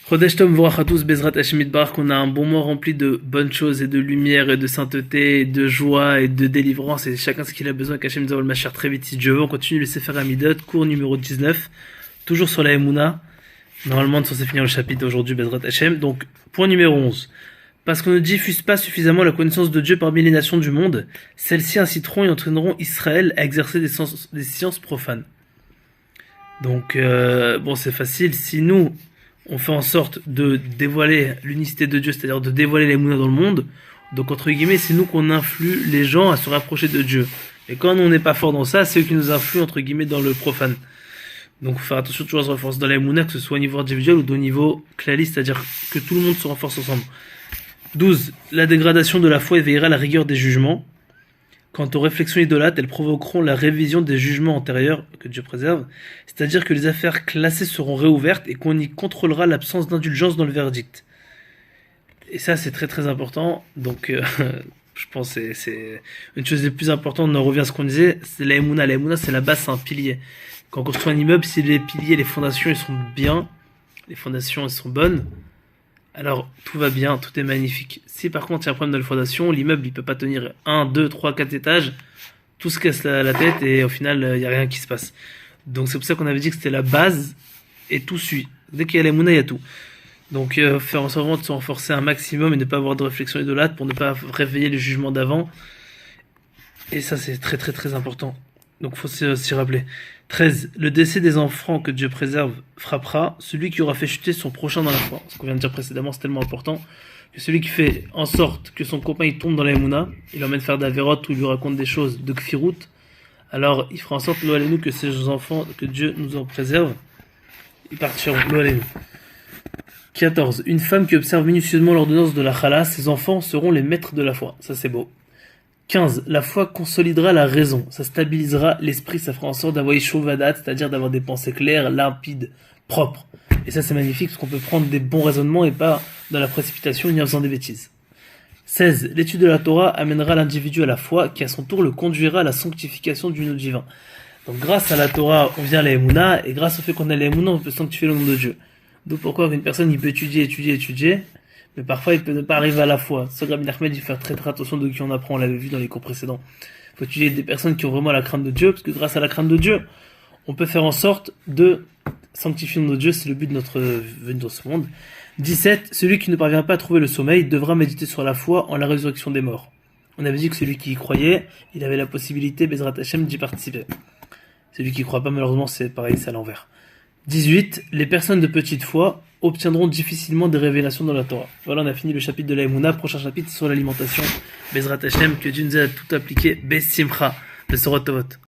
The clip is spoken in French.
Chodesh Tov Vorach à tous, Bezrat Hashem Yitbarach, qu'on a un bon mois rempli de bonnes choses et de lumière et de sainteté et de joie et de délivrance et chacun ce qu'il a besoin qu'Hashem nous envoie le Mashiach très vite si Dieu veut. On continue le Sefer Hamidot, cours numéro 19, toujours sur la Emouna. Normalement, on est censé finir le chapitre aujourd'hui, Bezrat Hashem. Donc, point numéro 11. Parce qu'on ne diffuse pas suffisamment la connaissance de Dieu parmi les nations du monde, celles-ci inciteront et entraîneront Israël à exercer des sciences profanes. Donc, bon, c'est facile. Si nous, on fait en sorte de dévoiler l'unicité de Dieu, c'est-à-dire de dévoiler les mounas dans le monde, donc entre guillemets, c'est nous qu'on influe les gens à se rapprocher de Dieu. Et quand on n'est pas fort dans ça, c'est eux qui nous influent, entre guillemets, dans le profane. Donc, faut faire attention toujours à se renforcer dans les mounas, que ce soit au niveau individuel ou au niveau clali, c'est-à-dire que tout le monde se renforce ensemble. 12. La dégradation de la foi éveillera la rigueur des jugements. Quant aux réflexions idolâtres, elles provoqueront la révision des jugements antérieurs, que Dieu préserve, c'est-à-dire que les affaires classées seront réouvertes et qu'on y contrôlera l'absence d'indulgence dans le verdict. Et ça, c'est très très important. Donc, je pense que c'est une chose des plus importantes. On en revient à ce qu'on disait, c'est la Emouna. La Emouna, c'est la base, c'est un pilier. Quand on construit un immeuble, si les piliers, les fondations, ils sont bien, les fondations, elles sont bonnes, alors tout va bien, tout est magnifique. Si par contre il y a un problème de la fondation, l'immeuble il peut pas tenir 1, 2, 3, 4 étages, tout se casse la tête et au final il n'y a rien qui se passe. Donc c'est pour ça qu'on avait dit que c'était la base et tout suit. Dès qu'il y a les mounas, il y a tout. Donc faire en sorte vraiment de se renforcer un maximum et ne pas avoir de réflexion idolâtre pour ne pas réveiller les jugements d'avant. Et ça c'est très très très important. Donc il faut s'y rappeler. 13. Le décès des enfants que Dieu préserve frappera celui qui aura fait chuter son prochain dans la foi. Ce qu'on vient de dire précédemment, c'est tellement important que celui qui fait en sorte que son copain il tombe dans la Emouna, il l'emmène faire d'Averot ou il lui raconte des choses de Kfirut, alors il fera en sorte, nous, que ces enfants, que Dieu nous en préserve, ils partiront, nous. 14. Une femme qui observe minutieusement l'ordonnance de la Chala, ses enfants seront les maîtres de la foi. Ça c'est beau. 15. La foi consolidera la raison, ça stabilisera l'esprit, ça fera en sorte d'avoir Yeshuvadat, c'est-à-dire d'avoir des pensées claires, limpides, propres. Et ça c'est magnifique parce qu'on peut prendre des bons raisonnements et pas dans la précipitation ni en faisant des bêtises. 16. L'étude de la Torah amènera l'individu à la foi qui à son tour le conduira à la sanctification du nom divin. Donc grâce à la Torah on vient à la Emouna et grâce au fait qu'on a la Emouna on peut sanctifier le nom de Dieu. D'où pourquoi une personne il peut étudier, mais parfois il peut ne pas arriver à la foi. Ça, Rabbi Nachman dit faire très très attention de qui on apprend, on l'avait vu dans les cours précédents. Il faut étudier des personnes qui ont vraiment la crainte de Dieu, parce que grâce à la crainte de Dieu, on peut faire en sorte de sanctifier notre Dieu, c'est le but de notre venue dans ce monde. 17. Celui qui ne parvient pas à trouver le sommeil devra méditer sur la foi en la résurrection des morts. On avait dit que celui qui y croyait, il avait la possibilité, Bezrat Hashem, d'y participer. Celui qui ne croit pas, malheureusement, c'est pareil, c'est à l'envers. 18. Les personnes de petite foi obtiendront difficilement des révélations dans la Torah. Voilà, on a fini le chapitre de la Emouna. Prochain chapitre sur l'alimentation. Bezrat Hashem, que Dieu nous aide à tout appliquer. Besimcha, Besorot Tovot.